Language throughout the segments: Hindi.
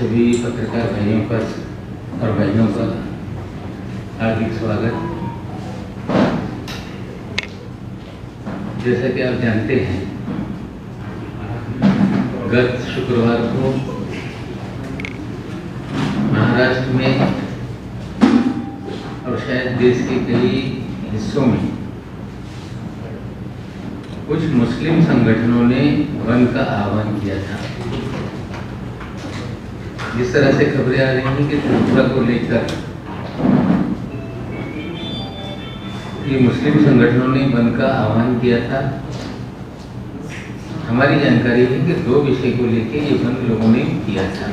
सभी पत्रकार भाइयों का और बहनों का हार्दिक स्वागत। जैसा कि आप जानते हैं, गत शुक्रवार को महाराष्ट्र में और शायद देश के कई हिस्सों में कुछ मुस्लिम संगठनों ने बंद का आह्वान किया था। जिस तरह से खबरें आ रही हैं कि त्रिपुरा को लेकर ये मुस्लिम संगठनों ने बंद का आह्वान किया था। हमारी जानकारी है कि दो विषय को लेकर ये बंद लोगों ने किया था।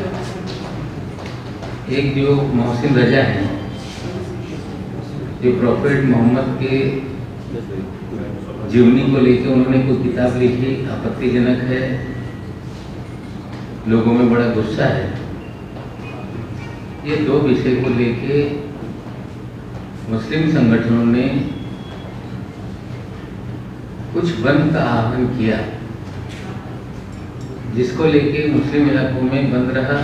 एक जो मोहसिन रजा है, जो प्रॉफेट मोहम्मद के जीवनी को लेकर उन्होंने कोई किताब लिखी, आपत्तिजनक है, लोगों में बड़ा गुस्सा है। ये दो विषय को लेके मुस्लिम संगठनों ने कुछ बंद का आह्वान किया, जिसको लेके मुस्लिम इलाकों में बंद रहा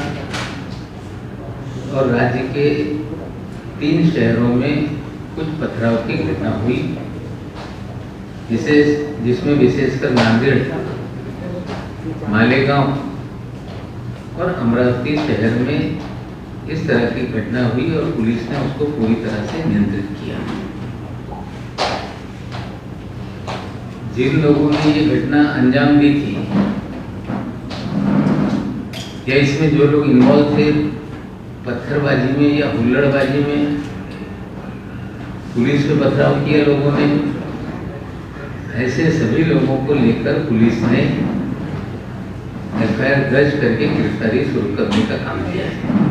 और राज्य के 3 शहरों में कुछ पथराव की घटना हुई, जिसमें विशेषकर नांदेड़, मालेगांव और अमरावती शहर में इस तरह की घटना हुई और पुलिस ने उसको पूरी तरह से नियंत्रित किया। जिन लोगों ने ये घटना अंजाम दी थी या इसमें जो लोग इन्वॉल्व थे पत्थरबाजी में या हुल्लड़बाजी में, पुलिस पे पथराव किया लोगों ने, ऐसे सभी लोगों को लेकर पुलिस ने एफआईआर दर्ज करके गिरफ्तारी शुरू करने का काम किया है।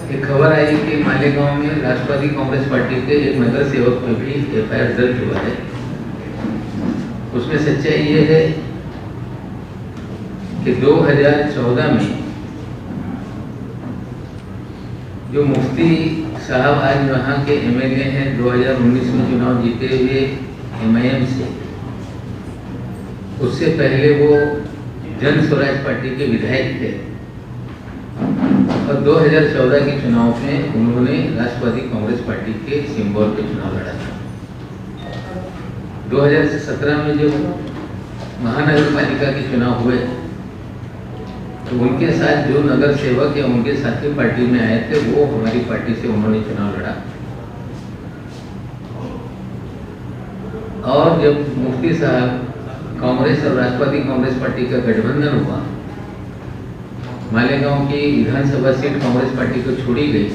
एक खबर आई कि मालेगांव में राष्ट्रवादी कांग्रेस पार्टी के एक नगर सेवक पर भी एफआईआर दर्ज हुआ है। उसमें सच्चाई ये है कि 2014 में जो मुफ्ती साहब आज वहाँ के एमएलए हैं, 2019 में चुनाव जीते हुए एमआईएम से, उससे पहले वो जन स्वराज पार्टी के विधायक थे और 2014 के चुनाव में उन्होंने राष्ट्रवादी कांग्रेस पार्टी के सिंबल पे चुनाव लड़ा था। 2017 में जब महानगर पालिका के चुनाव हुए तो उनके साथ जो नगर सेवक या उनके साथी पार्टी में आए थे, वो हमारी पार्टी से उन्होंने चुनाव लड़ा। और जब मुफ्ती साहब कांग्रेस और राष्ट्रवादी कांग्रेस पार्टी का गठबंधन हुआ, मालेगांव की विधानसभा सीट कांग्रेस पार्टी को छोड़ी गई,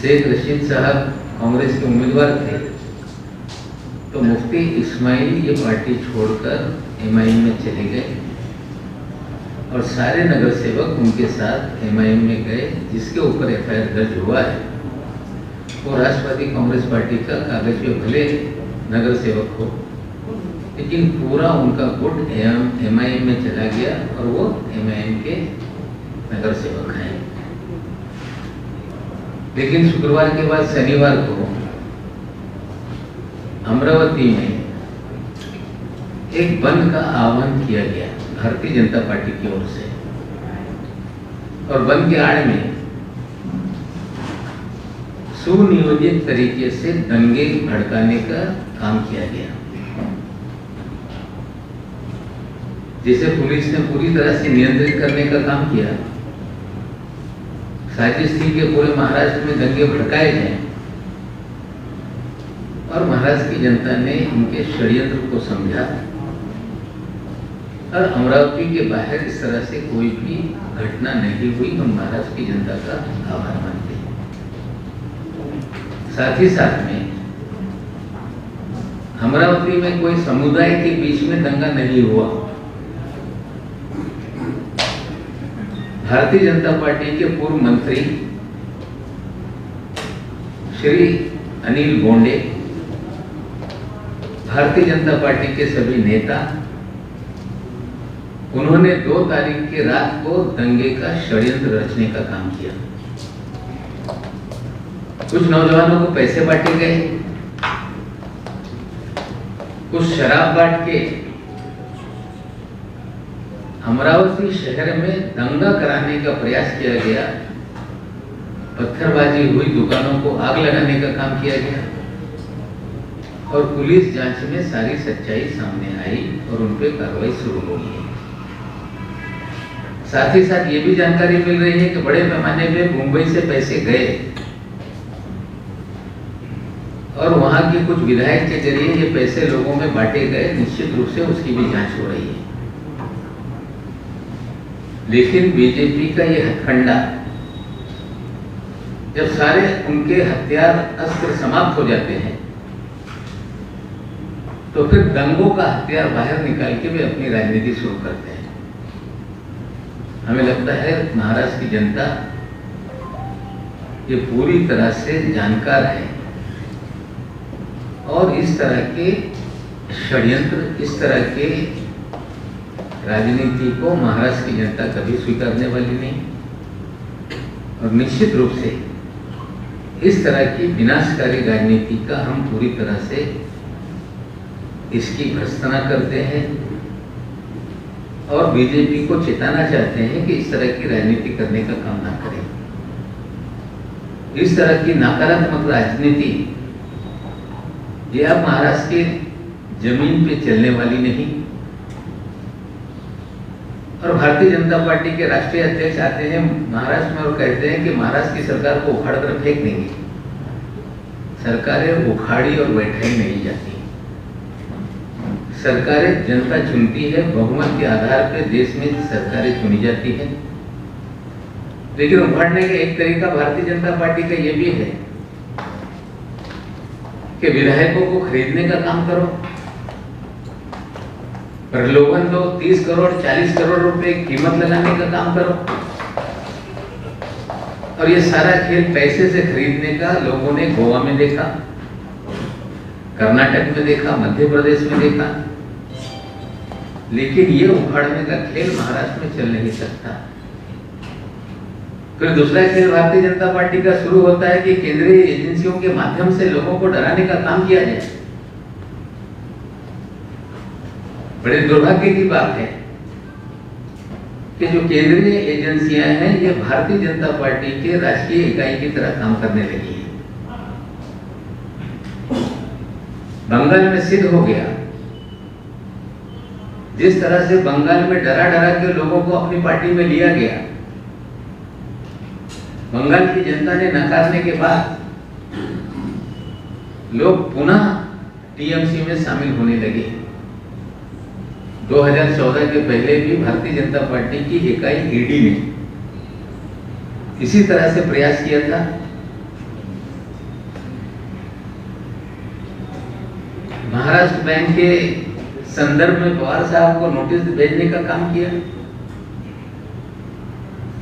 शेख रशीद साहब कांग्रेस के उम्मीदवार थे, तो मुफ्ती इस्माइल ये पार्टी छोड़कर एमआईएम में चले गए और सारे नगर सेवक उनके साथ एमआईएम में गए। जिसके ऊपर एफआईआर दर्ज हुआ है वो राष्ट्रवादी कांग्रेस पार्टी का कागज पे भले नगर सेवक हो, लेकिन पूरा उनका गुट एमआईएम में चला गया और वो एमआईएम के नगर सेवक हैं। लेकिन शुक्रवार के बाद शनिवार को अमरावती में एक बंद का आह्वान किया गया भारतीय जनता पार्टी की ओर से, और बंद के आड़ में सुनियोजित तरीके से दंगे भड़काने का काम किया गया, जिसे पुलिस ने पूरी तरह से नियंत्रित करने का काम किया। साजिश थी कि पूरे महाराष्ट्र में दंगे भड़काए जाएं और महाराष्ट्र की जनता ने उनके षड्यंत्र को समझा और अमरावती के बाहर इस तरह से कोई भी घटना नहीं हुई। हम महाराष्ट्र की जनता का आभार मानते हैं। साथ ही साथ में अमरावती में कोई समुदाय के बीच में दंगा नहीं हुआ। भारतीय जनता पार्टी के पूर्व मंत्री श्री अनिल बोंडे, भारतीय जनता पार्टी के सभी नेता, उन्होंने 2 तारीख की रात को दंगे का षड्यंत्र रचने का काम किया। कुछ नौजवानों को पैसे बांटे गए, कुछ शराब बांट के अमरावती शहर में दंगा कराने का प्रयास किया गया, पत्थरबाजी हुई, दुकानों को आग लगाने का काम किया गया और पुलिस जांच में सारी सच्चाई सामने आई और उन पे कार्रवाई शुरू हो गई। साथ ही साथ ये भी जानकारी मिल रही है कि बड़े पैमाने पे मुंबई से पैसे गए और वहां के कुछ विधायक के जरिए ये पैसे लोगों में बांटे गए। निश्चित रूप से उसकी भी जांच हो रही है। लेकिन बीजेपी का ये हथकंडा, जब सारे उनके हथियार अस्त्र समाप्त हो जाते हैं तो फिर दंगों का हथियार बाहर निकाल के वे अपनी राजनीति शुरू करते हैं। हमें लगता है महाराष्ट्र की जनता ये पूरी तरह से जानकार है और इस तरह के षड्यंत्र, इस तरह के राजनीति को महाराष्ट्र की जनता कभी स्वीकारने वाली नहीं। और निश्चित रूप से इस तरह की विनाशकारी राजनीति का हम पूरी तरह से इसकी भर्त्सना करते हैं और बीजेपी को चेताना चाहते हैं कि इस तरह की राजनीति करने का काम ना करें। इस तरह की नकारात्मक राजनीति ये अब महाराष्ट्र के जमीन पे चलने वाली नहीं। और भारतीय जनता पार्टी के राष्ट्रीय अध्यक्ष आते हैं महाराष्ट्र में और कहते हैं कि महाराष्ट्र की सरकार को उखाड़ कर फेंक देंगे। सरकारें उखाड़ी और बैठाई नहीं जाती। सरकारें जनता चुनती है, बहुमत के आधार पर देश में सरकारें चुनी जाती है। लेकिन उखाड़ने का एक तरीका भारतीय जनता पार्टी का ये भी है कि विधायकों को खरीदने का काम करो, प्रलोभन दो, 30 करोड़ 40 करोड़ रुपए कीमत लगाने का काम करो। और ये सारा खेल पैसे से खरीदने का लोगों ने गोवा में देखा, कर्नाटक में देखा, मध्य प्रदेश में देखा। लेकिन ये उखाड़ने का खेल महाराष्ट्र में चल नहीं सकता। फिर दूसरा खेल भारतीय जनता पार्टी का शुरू होता है कि केंद्रीय एजेंसियों के माध्यम से लोगों को डराने का काम किया जाए। बड़े दुर्भाग्य की बात है कि जो केंद्रीय एजेंसियां हैं ये भारतीय जनता पार्टी के राजकीय इकाई की तरह काम करने लगी है। बंगाल में सिद्ध हो गया, जिस तरह से बंगाल में डरा डरा के लोगों को अपनी पार्टी में लिया गया, बंगाल की जनता ने नकारने के बाद लोग पुनः टीएमसी में शामिल होने लगे। 2014 के पहले भी भारतीय जनता पार्टी की इकाई ईडी ने इसी तरह से प्रयास किया था। महाराष्ट्र बैंक के संदर्भ में पवार साहब को नोटिस भेजने का काम किया।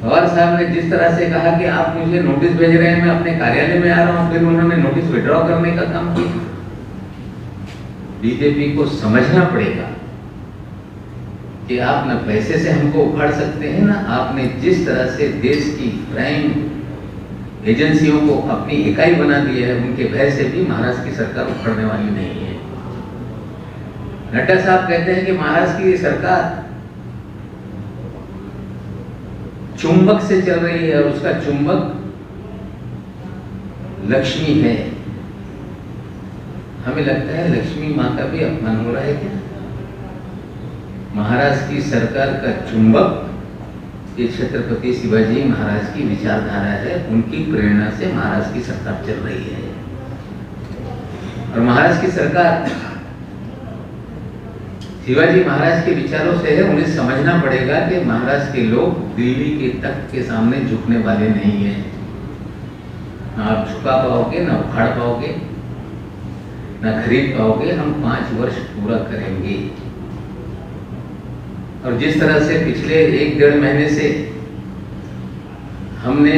पवार साहब ने जिस तरह से कहा कि आप मुझे नोटिस भेज रहे हैं, मैं अपने कार्यालय में आ रहा हूं, फिर उन्होंने नोटिस विड्रॉ करने का काम किया। बीजेपी को समझना पड़ेगा कि आप न पैसे से हमको उखाड़ सकते हैं, ना आपने जिस तरह से देश की प्राइम एजेंसियों को अपनी इकाई बना दी है, उनके भय से भी महाराष्ट्र की सरकार उखड़ने वाली नहीं है। नड्डा साहब कहते हैं कि महाराष्ट्र की सरकार चुंबक से चल रही है और उसका चुंबक लक्ष्मी है। हमें लगता है लक्ष्मी मां का भी अपमान हो रहा है क्या? महाराष्ट्र की सरकार का चुंबक ये छत्रपति शिवाजी महाराज की विचारधारा है, उनकी प्रेरणा से महाराष्ट्र की सरकार चल रही है। और महाराष्ट्र की सरकार शिवाजी महाराज के विचारों से है। उन्हें समझना पड़ेगा कि महाराष्ट्र के लोग दिल्ली के तख्त के सामने झुकने वाले नहीं हैं। ना आप झुका पाओगे, ना उखाड़ पाओगे, ना खरीद पाओगे। हम 5 वर्ष पूरा करेंगे। और जिस तरह से पिछले 1-1.5 महीने से हमने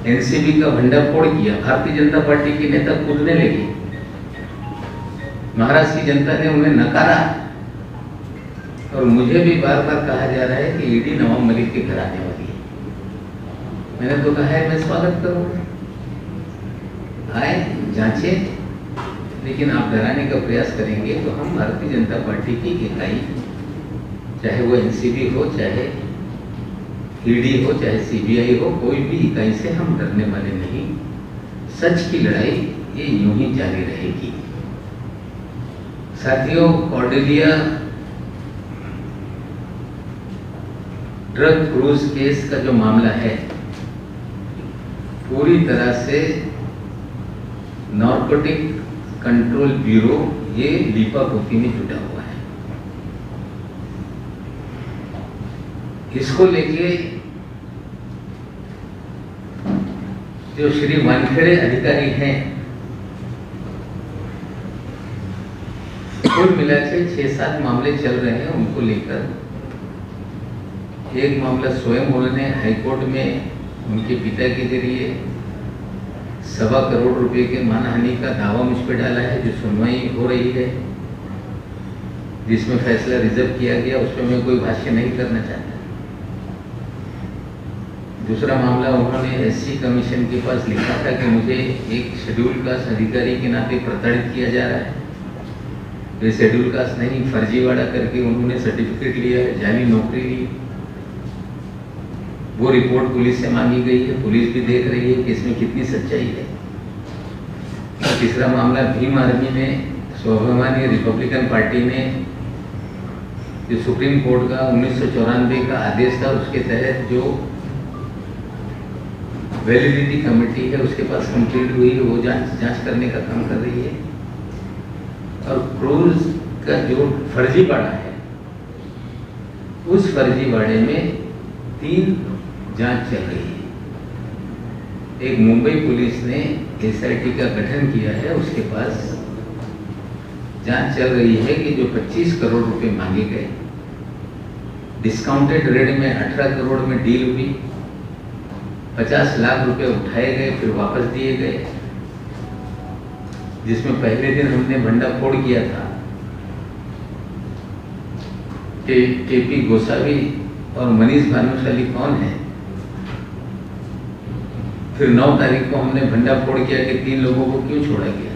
एनसीबी का भंडाफोड़ किया, भारतीय जनता पार्टी के नेता कूदने लगे, महाराष्ट्र की जनता ने उन्हें नकारा। और मुझे भी बार बार कहा जा रहा है कि ईडी नवाब मलिक के घर आने वाली है। मैंने तो कहा है मैं स्वागत करूंगा, आए जांचे, लेकिन आप डराने का प्रयास करेंगे तो हम भारतीय जनता पार्टी की इकाई चाहे वो एनसीबी हो, चाहे ईडी हो, चाहे सीबीआई हो, कोई भी इकाई से हम डरने वाले नहीं। सच की लड़ाई ये यूं ही जारी रहेगी। साथियों, कॉर्डेलिया ड्रग क्रूज केस का जो मामला है पूरी तरह से नार्कोटिक कंट्रोल ब्यूरो ये लीपापोती में जुटा हुआ है। इसको लेके जो श्री वानखेड़े अधिकारी हैं, कुल मिला के 6-7 मामले चल रहे हैं उनको लेकर। एक मामला स्वयं उन्होंने हाईकोर्ट में उनके पिता के जरिए 1.25 करोड़ रुपए के मानहानि का दावा मुझ पर डाला है, जो सुनवाई हो रही है, जिसमें फैसला रिजर्व किया गया। उस पर मैं कोई भाष्य नहीं करना चाहता। दूसरा मामला, उन्होंने एससी कमीशन के पास लिखा था कि मुझे एक शेड्यूल कास्ट अधिकारी के नाते प्रताड़ित किया जा रहा है। ये शेड्यूल कास्ट नहीं, फर्जीवाड़ा करके उन्होंने सर्टिफिकेट लिया है, जाली नौकरी ली। वो रिपोर्ट पुलिस से मांगी गई है, पुलिस भी देख रही है कि इसमें कितनी सच्चाई है। और तीसरा मामला, भीम आर्मी ने, स्वाभिमानी रिपब्लिकन पार्टी ने जो सुप्रीम कोर्ट का 1994 का आदेश था, उसके तहत जो वैलिडिटी कमेटी है उसके पास कंप्लीट हुई है, वो जांच करने का काम कर रही है। और क्रूज का जो फर्जीवाड़ा है, उस फर्जीवाड़े में 3 जांच चल रही है। एक मुंबई पुलिस ने एसआईटी का गठन किया है, उसके पास जांच चल रही है कि जो 25 करोड़ रुपए मांगे गए, डिस्काउंटेड रेट में 18 करोड़ में डील हुई, 50 लाख रुपए उठाए गए, फिर वापस दिए गए। जिसमें पहले दिन हमने भंडाफोड़ किया था कि केपी गोसावी और मनीष भानुशाली कौन है। फिर 9 तारीख को हमने भंडाफोड़ किया कि 3 लोगों को क्यों छोड़ा गया।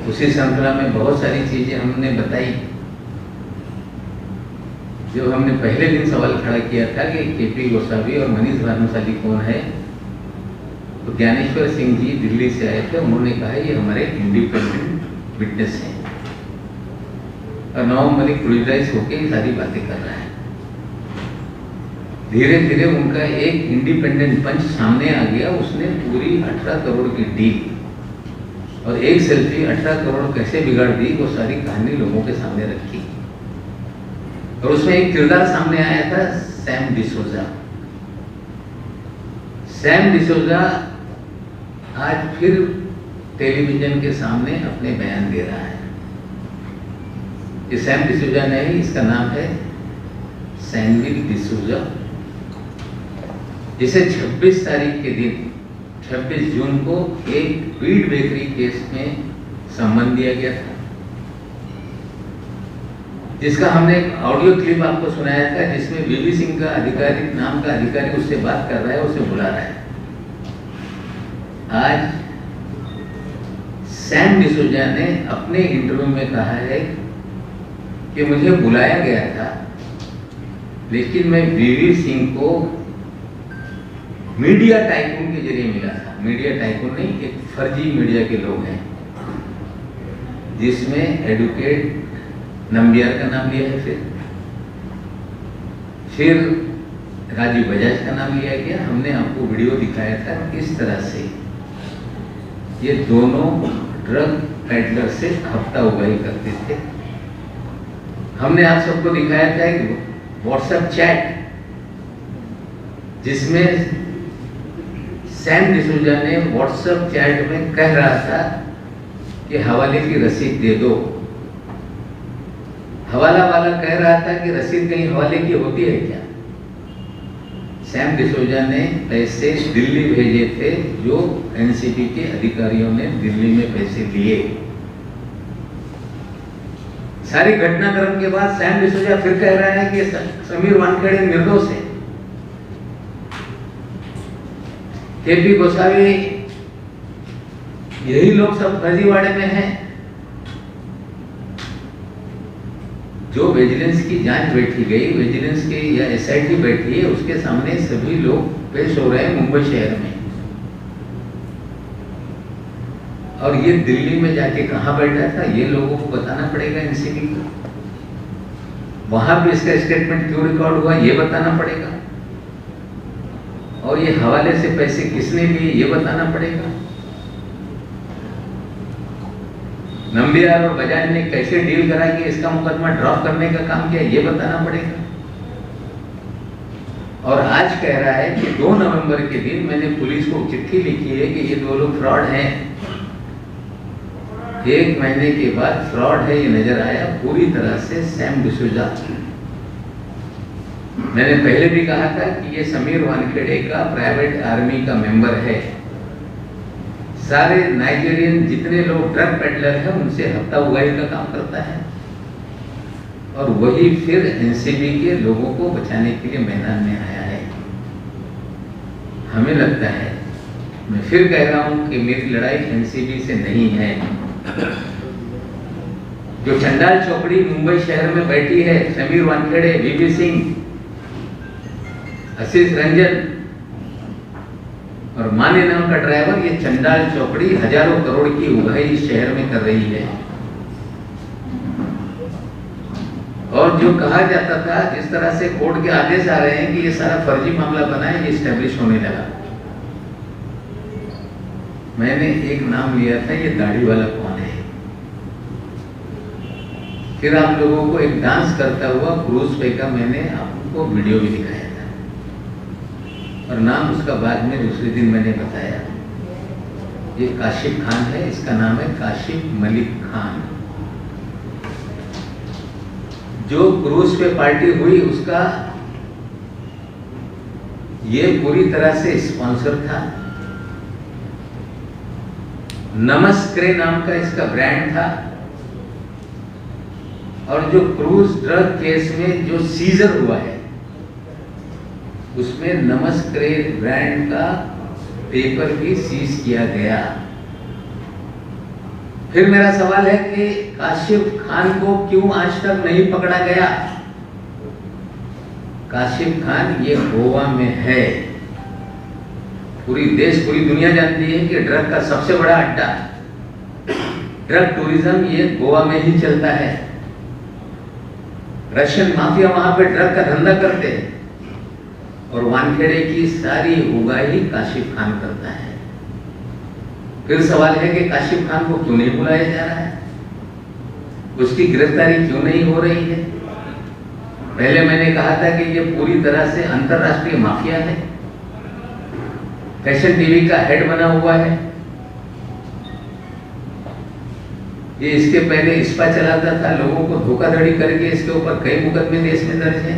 उसी श्रृंखला में बहुत सारी चीजें हमने बताई। जो हमने पहले दिन सवाल खड़ा किया था कि केपी गोसावी और मनीष भानुशाली कौन है, तो ज्ञानेश्वर सिंह जी दिल्ली से आए थे। उन्होंने कहा ये हमारे इंडिपेंडेंट विटनेस हैं, और नवाब मलिक प्रोड्यूस होकर ये सारी बातें कर रहा है। धीरे धीरे उनका एक इंडिपेंडेंट पंच सामने आ गया। उसने पूरी 18 करोड़ की डील और एक सेल्फी 18 करोड़ कैसे बिगाड़ दी, वो सारी कहानी लोगों के सामने रखी। और उसमें एक किरदार सामने आया था, सैम डिसोजा। सैम डिसोजा आज फिर टेलीविजन के सामने अपने बयान दे रहा है। ये सैम डिसोजा नहीं, इसका नाम है सैमुअल डिसूजा, जिसे 26 तारीख के दिन 26 जून को एक वीट बेकरी केस में सम्मन दिया गया था, जिसका हमने एक ऑडियो क्लिप आपको सुनाया था, जिसमें बीबी सिंह का अधिकारी नाम का अधिकारी उससे बात कर रहा है, उसे बुला रहा है। आज सैम डिसूजा ने अपने इंटरव्यू में कहा है कि मुझे बुलाया गया था, लेकिन मैं बीबी सिंह को मीडिया टाइकून के जरिए मिला था। मीडिया टाइकून नहीं, एक फर्जी मीडिया के लोग हैं, जिसमें एडवोकेट नंबियार का नाम लिया है, फिर राजीव बजाज का नाम लिया गया। हमने आपको वीडियो दिखाया था किस तरह से ये दोनों ड्रग पेडलर से हफ्ता उगाही करते थे। हमने आप सबको दिखाया था एक व्हाट्सएप चैट, जिसमें सैम डिसूजा ने व्हाट्सएप चैट में कह रहा था कि हवाले की रसीद दे दो। हवाला वाला कह रहा था कि रसीद कहीं हवाले की होती है क्या। सैम डिसूजा ने पैसे दिल्ली भेजे थे, जो एनसीबी के अधिकारियों ने दिल्ली में पैसे लिए। सारी घटनाक्रम के बाद सैम डिसूजा फिर कह रहा है कि समीर वानखेड़े निर्दोष है। केपी गोसावी, यही लोग सब फर्जीवाड़े में हैं। जो विजिलेंस की जांच बैठी गई, विजिलेंस की या एसआईटी बैठी है, उसके सामने सभी लोग पेश हो रहे हैं मुंबई शहर में। और ये दिल्ली में जाके कहाँ बैठा था ये लोगों को बताना पड़ेगा एनसीबी को। वहां भी इसका स्टेटमेंट क्यों रिकॉर्ड हुआ ये बताना पड़ेगा। और ये हवाले से पैसे किसने लिए ये बताना पड़ेगा। नंबियार और बजाज ने कैसे डील करा कि इसका मुकदमा ड्रॉप करने का काम किया ये बताना पड़ेगा। और आज कह रहा है कि 2 नवंबर के दिन मैंने पुलिस को चिट्ठी लिखी है कि ये 2 लोग फ्रॉड हैं। 1 महीने के बाद फ्रॉड है ये नजर आया पूरी तरह से सैम डिसूजा। मैंने पहले भी कहा था कि ये समीर वानखेड़े का प्राइवेट आर्मी का मेंबर है। सारे नाइजीरियन जितने लोग ड्रग पेडलर हैं उनसे हत्या उगाई का काम करता है और वही फिर एनसीबी के लोगों को बचाने के लिए मैदान में आया है। हमें लगता है, मैं फिर कह रहा हूं कि मेरी लड़ाई एनसीबी से नहीं है। जो चंडाल चौकड़ी मुंबई शहर में बैठी है, समीर वानखेड़े, वीपी सिंह, आशीष रंजन और माने नाम का ड्राइवर, ये चंडाल चौकड़ी हजारों करोड़ की उगाही इस शहर में कर रही है। और जो कहा जाता था, जिस तरह से कोर्ट के आदेश आ रहे हैं कि ये सारा फर्जी मामला बना है, ये स्टैब्लिश होने लगा। मैंने एक नाम लिया था, ये दाढ़ी वाला कौन है। फिर आप लोगों को एक डांस करता हुआ क्रूज पे का मैंने आपको वीडियो भी दिखाया था और नाम उसका बाद में दूसरे दिन मैंने बताया। ये काशिफ खान है, इसका नाम है काशिफ मलिक खान। जो क्रूज पे पार्टी हुई उसका ये पूरी तरह से स्पॉन्सर था। नमस्क्रे नाम का इसका ब्रांड था और जो क्रूज ड्रग केस में जो सीजर हुआ है उसमें नमस्क्रे ब्रांड का पेपर भी सीज किया गया। फिर मेरा सवाल है कि काशिफ खान को क्यों आज तक नहीं पकड़ा गया। काशिफ खान ये गोवा में है। पूरी दुनिया जानती है कि ड्रग का सबसे बड़ा अड्डा, ड्रग टूरिज्म ये गोवा में ही चलता है। रशियन माफिया वहां पे ड्रग का धंधा करते हैं और वानखेड़े की सारी उगाही काशिफ खान करता है। फिर सवाल है कि काशिफ खान को क्यों नहीं बुलाया जा रहा है, उसकी गिरफ्तारी क्यों नहीं हो रही है। पहले मैंने कहा था कि ये पूरी तरह से अंतरराष्ट्रीय माफिया है, फैशन टीवी का हेड बना हुआ है। ये इसके पहले इस्पा चलाता था, लोगों को धोखाधड़ी करके इसके ऊपर कई मुकदमे देश में दर्ज हैं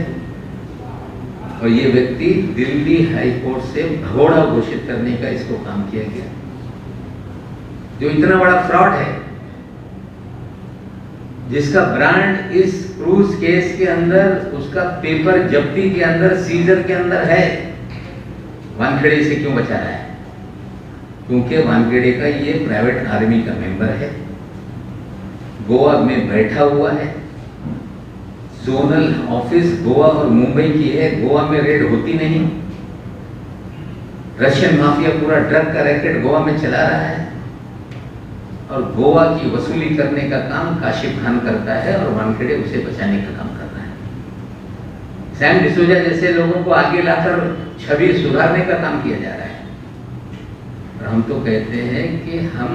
और ये व्यक्ति दिल्ली हाई कोर्ट से भगोड़ा घोषित करने का इसको काम किया गया। जो इतना बड़ा फ्रॉड है, जिसका ब्रांड इस क्रूज केस के अंदर, उसका पेपर जब्ती के अंदर, सीजर के अंदर है, वानखेड़े से क्यों बचा रहा है? क्योंकि वानखेड़े का ये प्राइवेट आर्मी का मेंबर है, गोवा में बैठा हुआ है। जोनल ऑफिस गोवा और मुंबई की है, गोवा में रेड होती नहीं। रशियन माफिया पूरा ड्रग का रैकेट गोवा में चला रहा है और गोवा की वसूली करने का काम काशिफ खान करता है और वानखेड़े उसे बचाने का काम कर रहा है। सैम डिसूजा जैसे लोगों को आगे लाकर छवि सुधारने का काम किया जा रहा है। और हम तो कहते हैं कि हम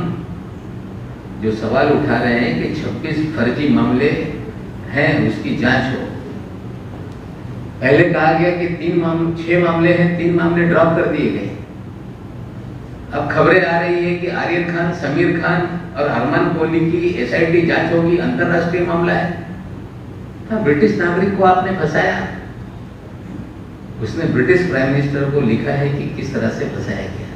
जो सवाल उठा रहे हैं कि 26 फर्जी मामले हैं, उसकी जांच हो। पहले कहा गया कि 6 मामले हैं, 3 मामले ड्रॉप कर दिए गए। अब खबरें आ रही है कि आर्यन खान, समीर खान और अरमान कोहली की एसआईटी जांच होगी, अंतरराष्ट्रीय मामला है। तो ब्रिटिश नागरिक को आपने फंसाया। उसने ब्रिटिश प्राइम मिनिस्टर को लिखा है कि किस तरह से फंसाया गया।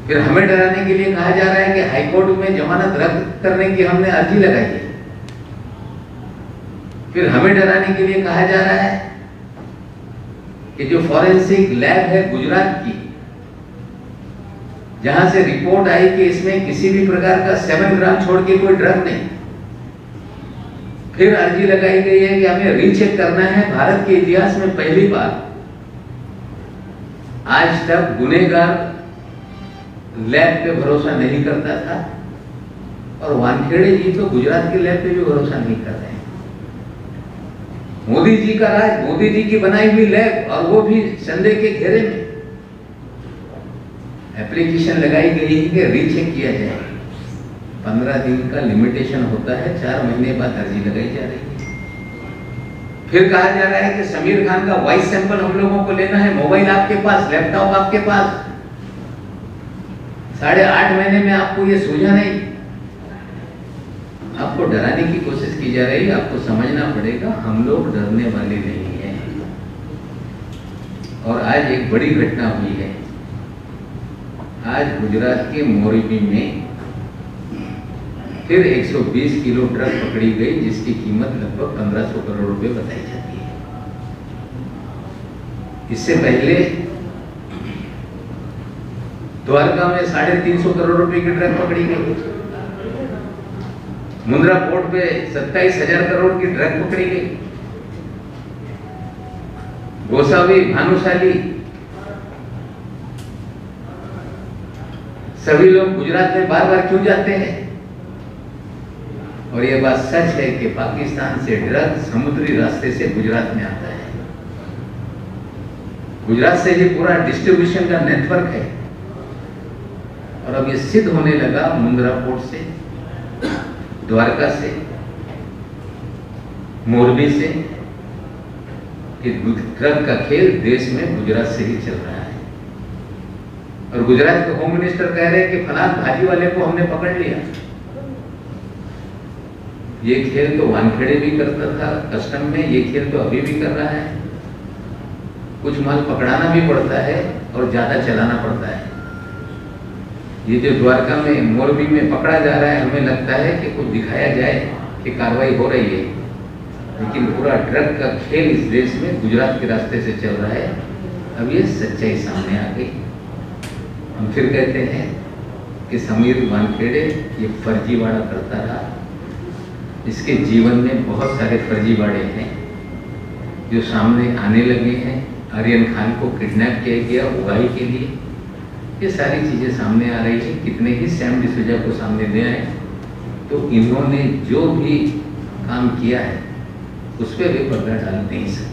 फिर हमें डराने के लिए कहा जा रहा है कि हाईकोर्ट में जमानत रद्द करने की हमने अर्जी लगाई है। फिर हमें डराने के लिए कहा जा रहा है कि जो फॉरेंसिक लैब है गुजरात की, जहां से रिपोर्ट आई कि इसमें किसी भी प्रकार का 7 ग्राम छोड़ के कोई ड्रग नहीं, फिर अर्जी लगाई गई है कि हमें रीचेक करना है। भारत के इतिहास में पहली बार आज तक गुनेगार लैब पे भरोसा नहीं करता था, और वानखेड़े जी तो गुजरात के लैब पे भी भरोसा नहीं कर रहे हैं। मोदी जी का राज, मोदी जी की बनाई हुई लैब, और वो भी संदेह के घेरे में। एप्लीकेशन लगाई गई है कि रीचेक किया जाए। 15 दिन का लिमिटेशन होता है, 4 महीने बाद अर्जी लगाई जा रही है। फिर कहा जा रहा है कि समीर खान का वॉइस सैंपल हम लोगों को लेना है। मोबाइल आपके पास, लैपटॉप आपके पास, 8.5 महीने में आपको ये सूझा नहीं। आपको डराने की कोशिश की जा रही है। आपको समझना पड़ेगा, हम लोग डरने वाले नहीं हैं। और आज एक बड़ी घटना हुई है। आज गुजरात के मोरबी में फिर 120 किलो ड्रग पकड़ी गई, जिसकी कीमत लगभग 1500 करोड़ रुपए बताई जाती है। इससे पहले द्वारका में 350 करोड़ रुपए की ड्रग पकड़ी गई। मुंद्रा पोर्ट पे 27,000 करोड़ की ड्रग पकड़ी गई। गोसावी, भानुशाली, सभी लोग गुजरात में बार बार क्यों जाते हैं? और यह बात सच है कि पाकिस्तान से ड्रग समुद्री रास्ते से गुजरात में आता है। गुजरात से ये पूरा डिस्ट्रीब्यूशन का नेटवर्क है। और अब ये सिद्ध होने लगा मुंद्रा पोर्ट से, द्वारका से, मोरबी से, कि ड्रग का खेल देश में गुजरात से ही चल रहा है। और गुजरात के होम मिनिस्टर कह रहे हैं कि फलान भाजी वाले को हमने पकड़ लिया। ये खेल तो वानखेड़े भी करता था कस्टम में, ये खेल तो अभी भी कर रहा है। कुछ माल पकड़ाना भी पड़ता है और ज्यादा चलाना पड़ता है। ये जो द्वारका में, मोरबी में पकड़ा जा रहा है, हमें लगता है कि कुछ दिखाया जाए कि कार्रवाई हो रही है, लेकिन पूरा ड्रग का खेल इस देश में गुजरात के रास्ते से चल रहा है। अब ये सच्चाई सामने आ गई। हम फिर कहते हैं कि समीर वानखेड़े ये फर्जीवाड़ा करता रहा। इसके जीवन में बहुत सारे फर्जीवाड़े हैं जो सामने आने लगे हैं। आर्यन खान को किडनैप किया गया उगाही के लिए, ये सारी चीजें सामने आ रही है। कितने ही सैम डिसूजा को सामने ले आए, तो इन्होंने जो भी काम किया है उस पर वे पर्दा डाल नहीं सकते।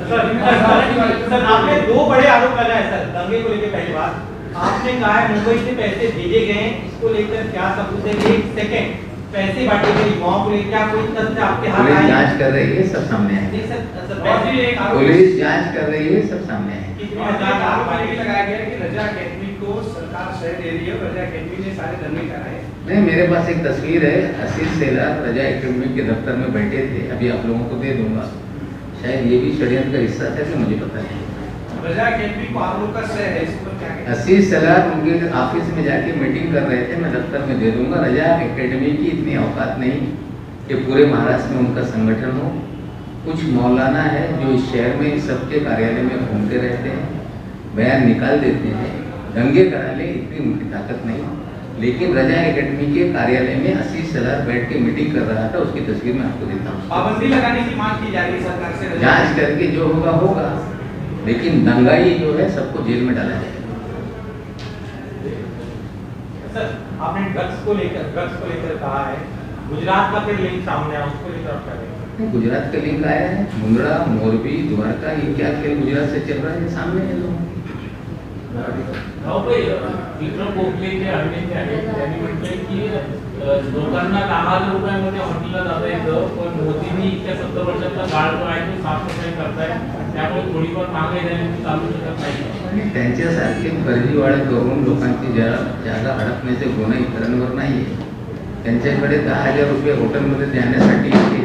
सर, आपने 2 बड़े आरोप लगाए सर दंगे को लेकर। पहली बात आपने कहा है मुंबई से पैसे भेजे गए, इसको लेकर क्या सबूत है? एक सेकंड, पैसे बांटे गए युवाओं को लेकर क्या कोई तथ्य आपके हाथ आए? पुलिस जांच कर रही है, सब सामने है। पुलिस जांच कर रही है, सब सामने है। कितने हजार आरोप लगाया गया कि रजा अकेडमी को सरकार शहर दे रही है, रजा अकेडमी ने सारे धंधे कराए। नहीं, मेरे पास एक तस्वीर है। आशीष सेलार रजा अकेडमी के दफ्तर में बैठे थे, अभी आप लोगों को दे दूंगा। शायद ये भी षड्यंत्र का हिस्सा था कि मुझे पता नहीं। रजा अकेडमी को आप लोग का श्रेय है, इस पर क्या कहते हैं? आशीष सेलार उनके ऑफिस में जाके मीटिंग कर रहे थे, मैं दफ्तर में दे दूंगा। रजा अकेडमी की इतनी औकात नहीं कि पूरे महाराष्ट्र में उनका संगठन हो। कुछ मौलाना है जो इस शहर में सबके कार्यालय में घूमते रहते हैं, बयान निकाल देते हैं, दंगे करा ले, इतनी उनकी ताकत नहीं। लेकिन रजा अकेडमी के कार्यालय में आशीष सेलार बैठ के मीटिंग कर रहा था, उसकी तस्वीर मैं आपको देता हूँ। पाबंदी लगाने की मांग की जा रही है सरकार से। जांच करके जो होगा होगा, लेकिन दंगाई जो है सबको जेल में डाला जाएगा। सर, आपने ड्रग्स को लेकर कहा है, गुजरात का फिर लिंक सामने आया, उसको लेकर आप क्या करेंगे? गुजरात का लिंक आया है। मुंद्रा, मोरबी, द्वारका, ये क्या खेल गुजरात से चल रहा है, सामने है लोगों। विक्रम गोखले जे अडणीचे आहेत त्यांनी म्हटलंय की लोकांना 10,000 रुपयामध्ये हॉटेलला जाता येतं, पण मोदींनी इतक्या 70 वर्षाचा काळ जो आहे तो साफसफाई करताय, त्यामुळे थोडीफार महागाई झाली चालू शकत नाही। त्यांच्यासारखे फर्जीवाडे करून लोकांची जागा हडपण्याचे गुन्हे इतरांवर नाही आहे। त्यांच्याकडे 10,000 रुपये हॉटेलमध्ये देण्यासाठी आहे,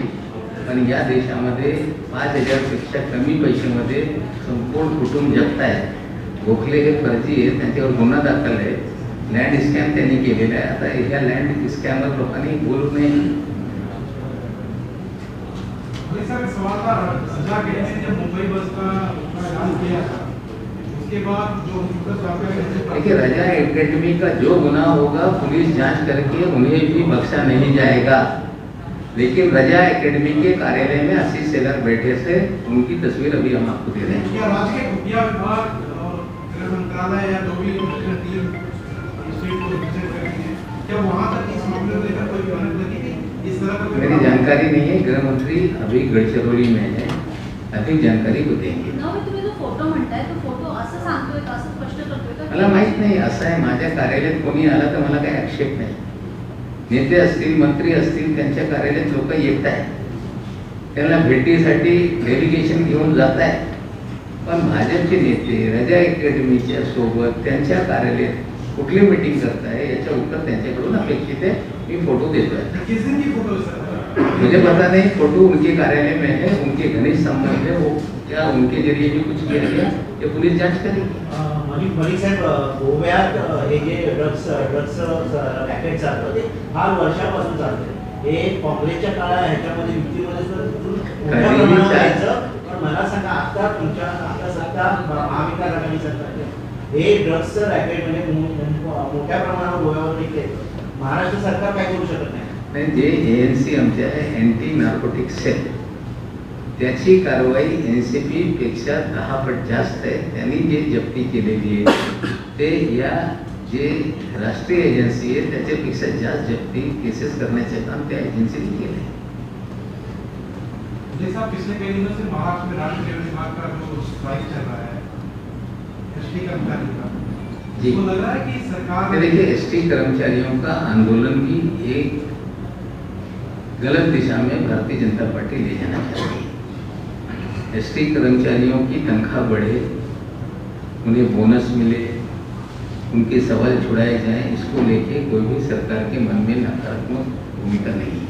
पण या देशामध्ये 5,000 पेक्षा कमी पैशामध्ये संपूर्ण कुटुंब जगतायत। गोखले हे फर्जी आहेत, त्यांच्यावर गुन्हा दाखल आहे, लँड स्कॅम त्यांनी केलेला आहे। आता ह्या लँड स्कॅमवर लोकांनी बोलू नये। सर, सवाल था रजा अकेडमी ने जब मुंबई बस का ऐलान किया था, उसके बाद जो देखिए, रजा एकेडमी का जो गुनाह होगा पुलिस जांच करके उन्हें भी बख्शा नहीं जाएगा। लेकिन रजा एकेडमी के कार्यालय में आशीष शेलार बैठे थे, उनकी तस्वीर अभी हम आपको दे रहे हैं। क्या राज्य के खुफिया विभाग और गृह मंत्रालय या जो भी टीम स्टेट को विजिट करती है, क्या वहाँ तक इस मामले को लेकर कोई बात लगी कि इस तरह का मेरी जानकारी नहीं है, गृह मंत्री अभी गडचिरोली में है, अधिक जानकारी को देंगे। तुम्ही जो फोटो म्हणताय तो फोटो असं सांगतोय का, असं स्पष्ट करतोय का? मला माहित नाही, असं आहे माझ्या कार्यालयात कोणी आला तर मला काही आक्षेप नाही। नेते असतील, मंत्री असतील, त्यांच्या कार्यालयात लोक येत आहेत, त्यांना भेटीसाठी डेलिगेशन घेऊन जात आहेत, पण भाजपचे नेते रजा एकेडमीच्या सोबत त्यांच्या कार्यालयात कुठली मीटिंग करताय याचं उत्तर त्यांच्याकडून अपेक्षित है। मी फोटो देतोय। किस दिन की फोटो है सर? मुझे पता नहीं, फोटो उनके कार्यालय में है, उनके घनिष्ठ संबंध है, वो क्या उनके जरिए भी कुछ किया गया ये पुलिस जांच करेगी। मलिक साहेब, गोव्यात हे जे ड्रग्स रॅकेट चालतं ते फार वर्षापासून चालतं। हे काँग्रेसच्या काळात ह्याच्यामध्ये युतीमध्ये सुद्धा मोठ्या प्रमाणावर यायचं। पण मला सांगा, आता तुमच्या आता सत्ता महाविकास आघाडी सरकार हे ड्रग्स रॅकेट म्हणजे मोठ्या प्रमाणावर गोव्यावर निघते, महाराष्ट्र सरकार काय करू शकत नाही? नाही, जे ANC आमचे आहे अँटी नार्कोटिक सेल, त्याची कारवाई NCP पेक्षा 10 पट जास्त आहे। त्यांनी जे जप्ती केलेली आहे ते या जे राष्ट्रीय एजन्सी आहे त्याच्यापेक्षा जास्त जप्ती केसेस करण्याचे काम त्या एजन्सीने केले। जैसा पिछले कई दिनों से महाराष्ट्र में राज्य गृह विभाग का जो स्ट्राइक चल रहा है, एसटी कर्मचारियों का, जी, तो लग रहा है कि सरकार तो देखिए ST कर्मचारियों का आंदोलन भी एक गलत दिशा में भारतीय जनता पार्टी ले जाना चाहती है। ST कर्मचारियों की तनख्वाह बढ़े, उन्हें बोनस मिले, उनके सवाल छुड़ाए जाएं, इसको लेके कोई भी सरकार के मन में नकारात्मक भूमिका नहीं है।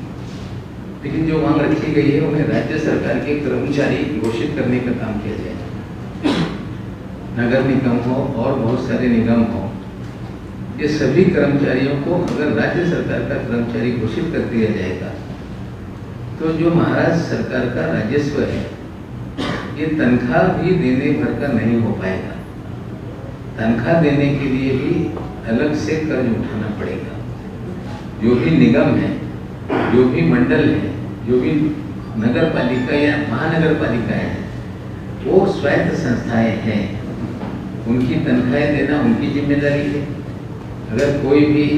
लेकिन जो मांग रखी गई है उन्हें राज्य सरकार के कर्मचारी घोषित करने का काम किया जाए। नगर निगम हो और बहुत सारे निगम हो, ये सभी कर्मचारियों को अगर राज्य सरकार का कर्मचारी घोषित कर दिया जाएगा तो जो महाराष्ट्र सरकार का राजस्व है ये तनख्वाह भी देने भर का नहीं हो पाएगा। तनख्वाह देने के लिए भी अलग से कर्ज उठाना पड़ेगा। जो भी निगम है, जो भी मंडल है, जो भी नगर पालिका या महानगर पालिका है, वो स्वायत्त संस्थाएं हैं, उनकी तनख्वाहें देना उनकी जिम्मेदारी है। अगर कोई भी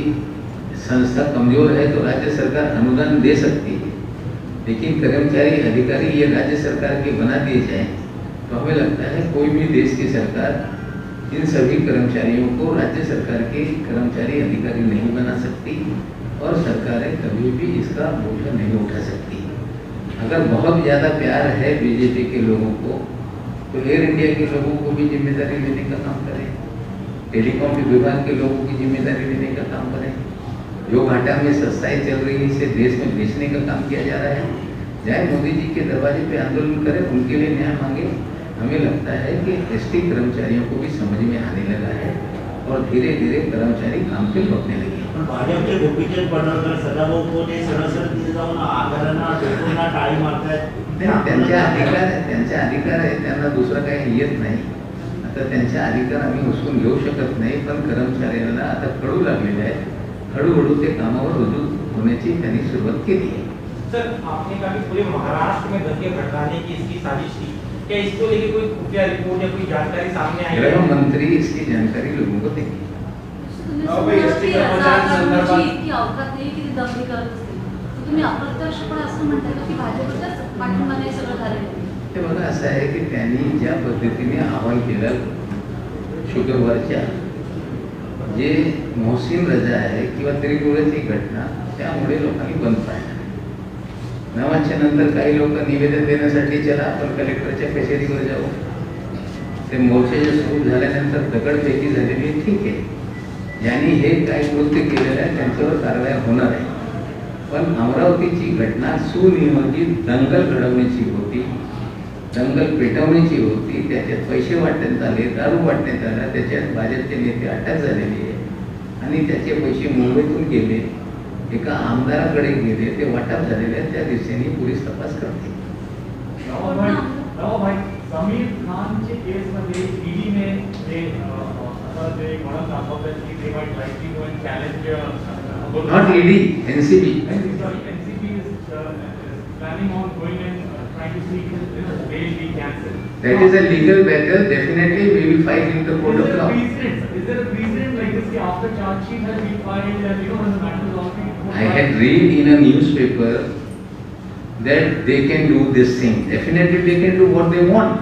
संस्था कमजोर है तो राज्य सरकार अनुदान दे सकती है, लेकिन कर्मचारी अधिकारी ये राज्य सरकार के बना दिए जाए तो हमें लगता है कोई भी देश की सरकार इन सभी कर्मचारियों को राज्य सरकार के कर्मचारी अधिकारी नहीं बना सकती और सरकारें कभी भी इसका बोझ नहीं उठा सकती। अगर बहुत ज़्यादा प्यार है बीजेपी के लोगों को तो एयर इंडिया के लोगों को भी जिम्मेदारी लेने का काम करें, टेलीकॉम विभाग के लोगों की जिम्मेदारी लेने का काम करें। जो घाटा में सस्ताई चल रही है इसे देश में बेचने का काम किया जा रहा है। जाए मोदी जी के दरवाजे पे आंदोलन करें, उनके लिए न्याय मांगे। हमें लगता है कि ST कर्मचारियों को भी समझ में आने लगा है और धीरे धीरे कर्मचारी काम पे लौटने लगे। भाजपचे गोपीचंद पडळकर, सदाभाऊ खोटे सरळ तिथे जाऊन आगारांना टोकांना टाळी मारतायत। त्यांचा अधिकार आहे, त्यांना दुसरं काही येत नाही। आता त्यांचा अधिकार आम्ही उचलून घेऊ शकत नाही, पण कर्मचाऱ्यांना आता कळू लागलेले आहे, हळूहळू ते कामावर रुजू होण्याची त्यांनी सुरुवात केली है। सर, आपने कहा कि पूरे महाराष्ट्र में दंगे भड़काने की इसकी साजिश थी, क्या इसको लेके कोई खुफिया रिपोर्ट या कोई जानकारी सामने आई है? गृह मंत्री इसकी जानकारी लोगों को देंगे। तुम्ही इतकी अवकात नाही की दंगे करत असतील, तर तुम्ही अप्रत्यक्षपणे असं म्हणताय का की भाजपच्याच पाठिंबाने हे सगळं झालेलं आहे? ते बघा, असं आहे की त्यांनी ज्या पद्धतीने आवाहन केलं शुक्रवारच्या, जे मोहसिन रजा आहे किंवा त्रिपुराची घटना, त्यामुळे लोकांनी बंद पाडला। नवाच्या नंतर काही लोक निवेदन देण्यासाठी चला आपण कलेक्टरच्या कचेरीवर जाऊ, ते मोर्चे सुरू झाल्यानंतर दगडफेकी झालेली, ठीक आहे, ज्यांनी हे काही कृत्य केलेलं आहे त्यांच्यावर कारवाई होणार आहे। पण अमरावतीची घटना सुनियोजित दंगल घडवण्याची होती, दंगल पेटवण्याची होती, त्याच्यात पैसे वाटण्यात आले, दारू वाटण्यात आला, त्याच्यात भाजपचे नेते अटक झालेले आहे आणि त्याचे पैसे मुंबईतून गेले, एका आमदाराकडे गेले, ते वाटप झालेले आहेत, त्या दिशेने पोलीस तपास करते। भाई समीर खान के केस मध्ये ईडी ने ते आता जे म्हणत दाखवतात की they might likely go and challenge Not ED, NCB. Sorry, NCB is planning on going and trying to see if this bail be cancelled. That is a legal battle. Definitely, we will fight in the court of law. Is there a precedent like this after charge sheet has been filed and when the matter is already I had read in a newspaper that they can do this thing. Definitely, they can do what they want.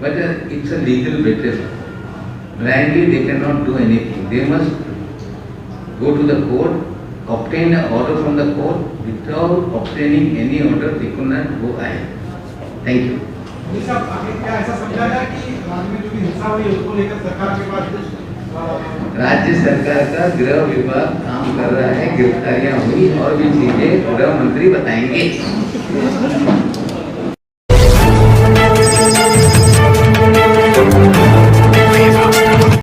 But it's a legal battle. Blindly, they cannot do anything. They must go to the court, obtain an order from the court. Without obtaining any order, they could not go ahead. Thank you. Modi साहब आगे क्या ऐसा समझा जाए कि राज्य में जो भी हिंसा हुई है उसको लेकर सरकार के पास राज्य सरकार का गृह विभाग काम कर रहा है, गिरफ्तारियां हुई और भी चीजें गृह मंत्री बताएंगे।